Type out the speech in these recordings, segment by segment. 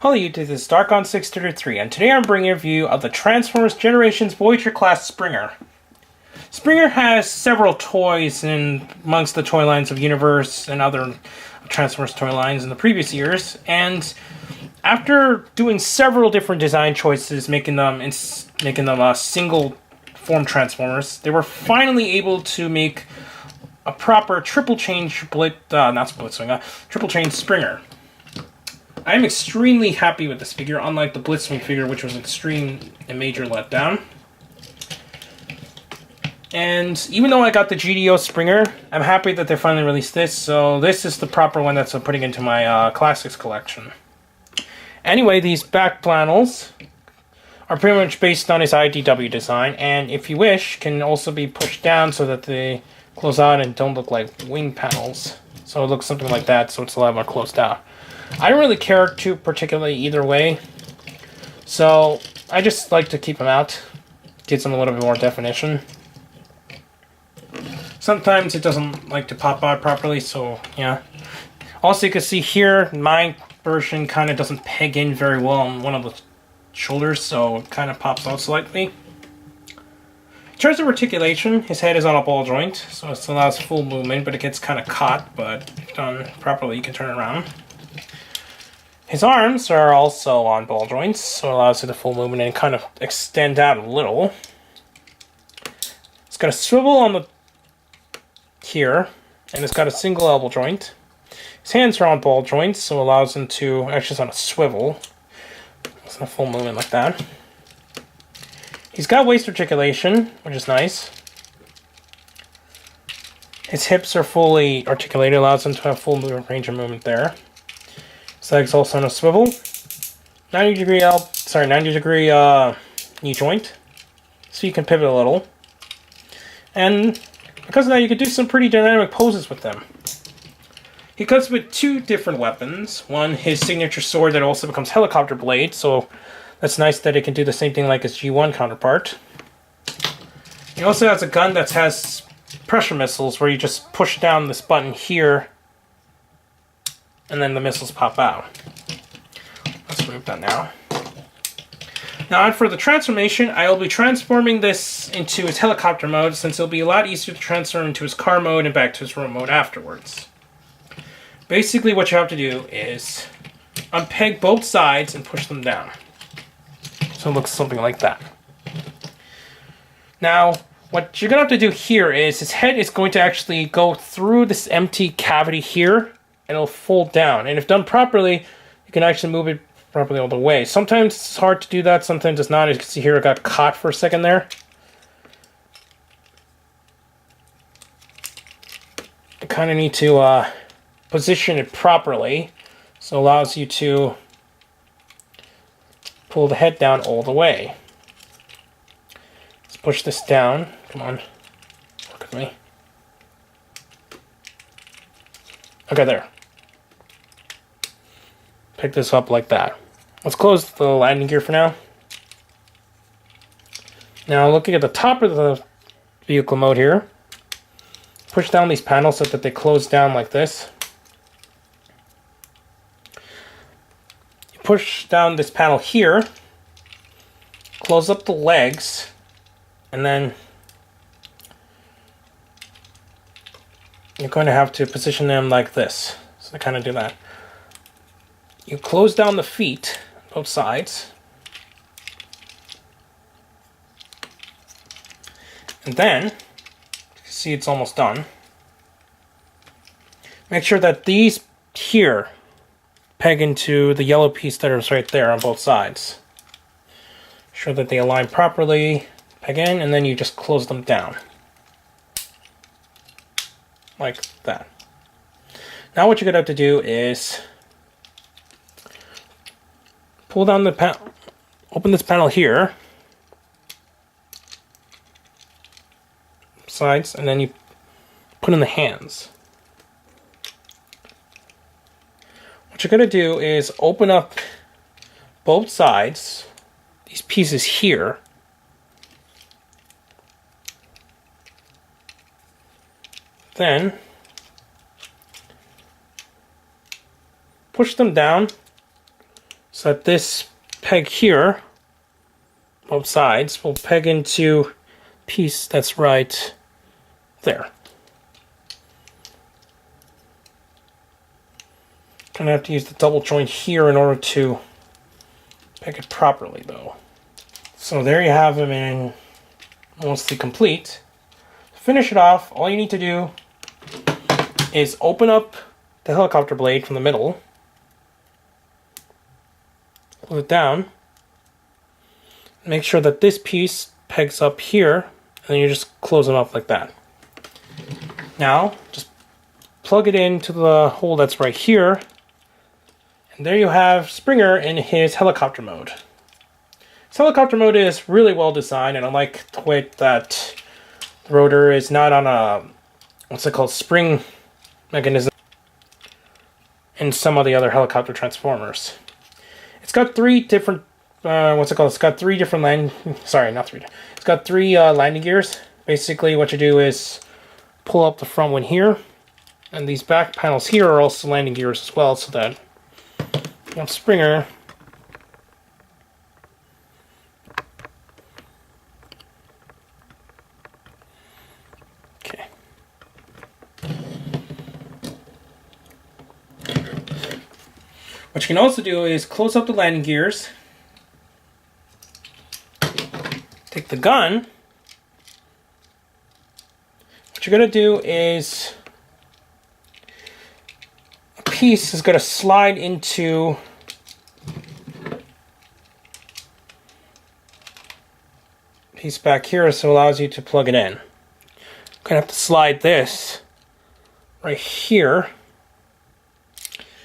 Hello YouTube, this is Darkon633, and today I'm bringing a review of the Transformers Generations Voyager class Springer. Springer has several toys amongst the toy lines of Universe and other Transformers toy lines in the previous years, and after doing several different design choices, making them single form Transformers, they were finally able to make a proper triple chain Springer. I am extremely happy with this figure, unlike the Blitzwing figure, which was an extreme and major letdown. And even though I got the GDO Springer, I'm happy that they finally released this, so this is the proper one that's I'm putting into my Classics collection. Anyway, these back panels are pretty much based on his IDW design, and if you wish, can also be pushed down so that they close out and don't look like wing panels. So it looks something like that, so it's a lot more closed out. I don't really care too particularly either way, so I just like to keep them out, gives them a little bit more definition. Sometimes it doesn't like to pop out properly, so yeah. Also, you can see here, my version kind of doesn't peg in very well on one of the shoulders, so it kind of pops out slightly. In terms of articulation, his head is on a ball joint, so it allows full movement, but it gets kind of caught, but if done properly, you can turn it around. His arms are also on ball joints, so it allows it to full movement and kind of extend out a little. It's got a swivel on the here, and it's got a single elbow joint. His hands are on ball joints, so it allows him to actually it's on a swivel. It's in a full movement like that. He's got waist articulation, which is nice. His hips are fully articulated, allows him to have full range of movement there. His legs also on a swivel. 90 degree knee joint, so you can pivot a little. And because of that, you can do some pretty dynamic poses with them. He comes with two different weapons. One, his signature sword that also becomes helicopter blade, so that's nice that it can do the same thing like his G1 counterpart. He also has a gun that has pressure missiles where you just push down this button here and then the missiles pop out. Let's remove that now. Now, for the transformation, I will be transforming this into its helicopter mode, since it'll be a lot easier to transform into his car mode and back to his road mode afterwards. Basically, what you have to do is unpeg both sides and push them down. So it looks something like that. Now, what you're going to have to do here is his head is going to actually go through this empty cavity here, and it'll fold down. And if done properly, you can actually move it properly all the way. Sometimes it's hard to do that, sometimes it's not. As you can see here, it got caught for a second there. You kind of need to position it properly, so it allows you to pull the head down all the way. Let's push this down. Come on, work with me. Okay, there. Pick this up like that. Let's close the landing gear for now. Now, looking at the top of the vehicle mode here, push down these panels so that they close down like this. You push down this panel here, close up the legs, and then you're going to have to position them like this. So they kind of do that. You close down the feet, both sides, and then, you can see it's almost done. Make sure that these here peg into the yellow piece that is right there on both sides. Sure that they align properly, peg in, and then you just close them down. Like that. Now what you're going to have to do is pull down the panel, open this panel here, sides, and then you put in the hands. What you're going to do is open up both sides, these pieces here, then push them down so that this peg here, both sides, will peg into piece that's right there. Gonna have to use the double joint here in order to peg it properly, though. So there you have them in mostly complete. To finish it off, all you need to do is open up the helicopter blade from the middle, close it down, make sure that this piece pegs up here, and then you just close it off like that. Now, just plug it into the hole that's right here, and there you have Springer in his helicopter mode. His helicopter mode is really well designed, and I like the way that the rotor is not on a, what's it called, spring mechanism in some of the other helicopter transformers. It's got three different, it's got three different it's got three landing gears. Basically what you do is pull up the front one here, and these back panels here are also landing gears as well, so that you have Springer What you can also do is close up the landing gears, take the gun. What you're going to do is a piece is going to slide into piece back here, so it allows you to plug it in. You're going to have to slide this right here.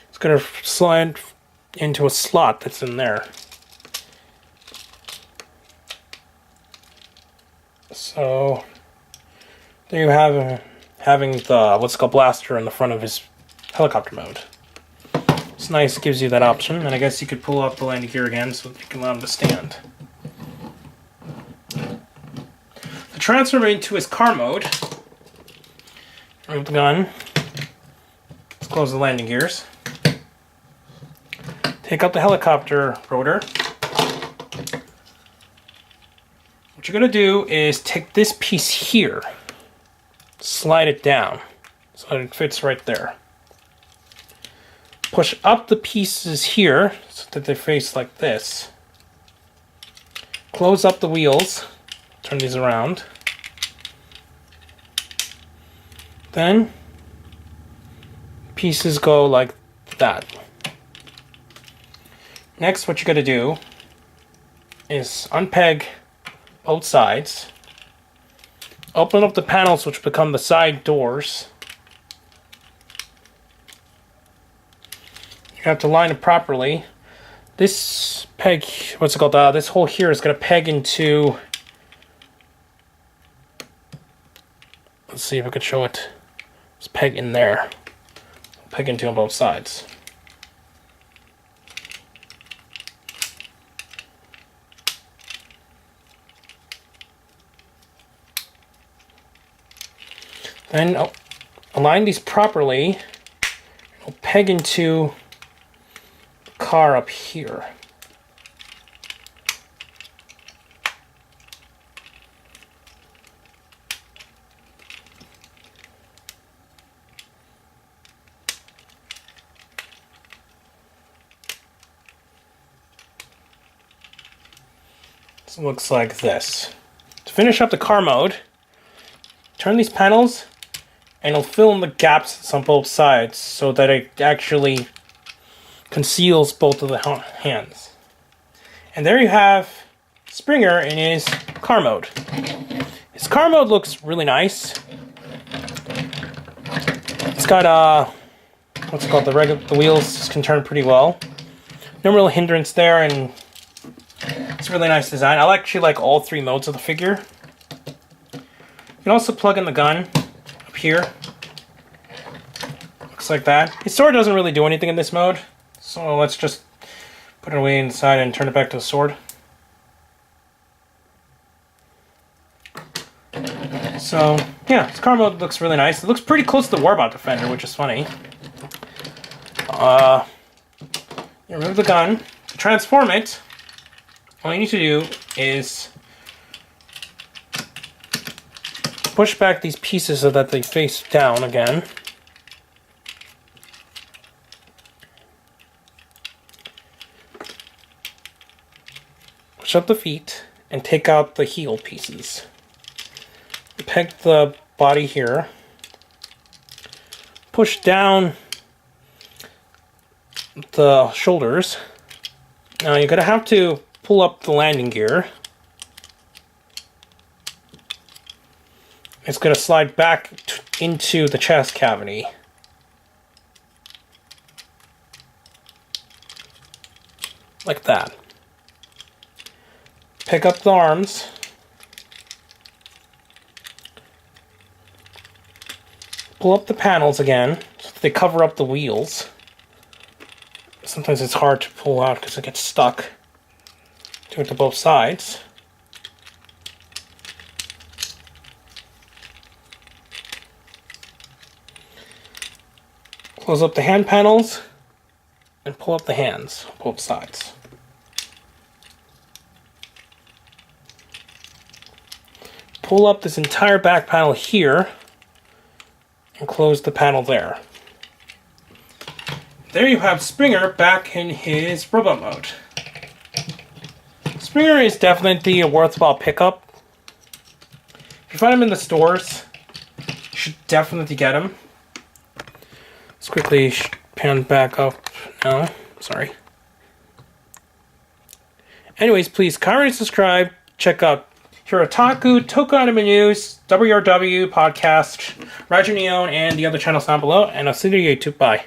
It's going to slide into a slot that's in there. So there you have having the what's called blaster in the front of his helicopter mode. It's nice, gives you that option, and I guess you could pull up the landing gear again so that you can allow him to stand. To transfer into his car mode, remove the gun, let's close the landing gears. Take out the helicopter rotor. What you're going to do is take this piece here, slide it down so that it fits right there. Push up the pieces here so that they face like this. Close up the wheels, turn these around. Then pieces go like that. Next, what you're going to do is unpeg both sides, open up the panels which become the side doors. You have to line it properly. This peg, this hole here is going to peg into, let's see if I can show it. It's peg in there. Peg into on both sides. Then align these properly. It'll peg into the car up here. So it looks like this. To finish up the car mode, turn these panels, and it'll fill in the gaps on both sides so that it actually conceals both of the hands. And there you have Springer in his car mode. His car mode looks really nice. It's got the wheels can turn pretty well. No real hindrance there, and it's a really nice design. I actually like all three modes of the figure. You can also plug in the gun up here. Looks like that. His sword doesn't really do anything in this mode, so let's just put it away inside and turn it back to the sword. So, yeah, his car mode looks really nice. It looks pretty close to the Warbot Defender, which is funny. You remove the gun. To transform it, all you need to do is push back these pieces so that they face down again. Push up the feet and take out the heel pieces. Peg the body here. Push down the shoulders. Now you're going to have to pull up the landing gear. It's going to slide back into the chest cavity. Like that. Pick up the arms. Pull up the panels again, so they cover up the wheels. Sometimes it's hard to pull out because it gets stuck. Do it to both sides. Close up the hand panels and pull up the hands on both sides. Pull up this entire back panel here and close the panel there. There you have Springer back in his robot mode. Springer is definitely a worthwhile pickup. If you find him in the stores, you should definitely get him. Let's quickly pan back up now. Sorry. Anyways, please comment and subscribe. Check out Hirotaku, Toku Anime News, WRW Podcast, Rajio, Nihon, and the other channels down below. And I'll see you on YouTube. Bye.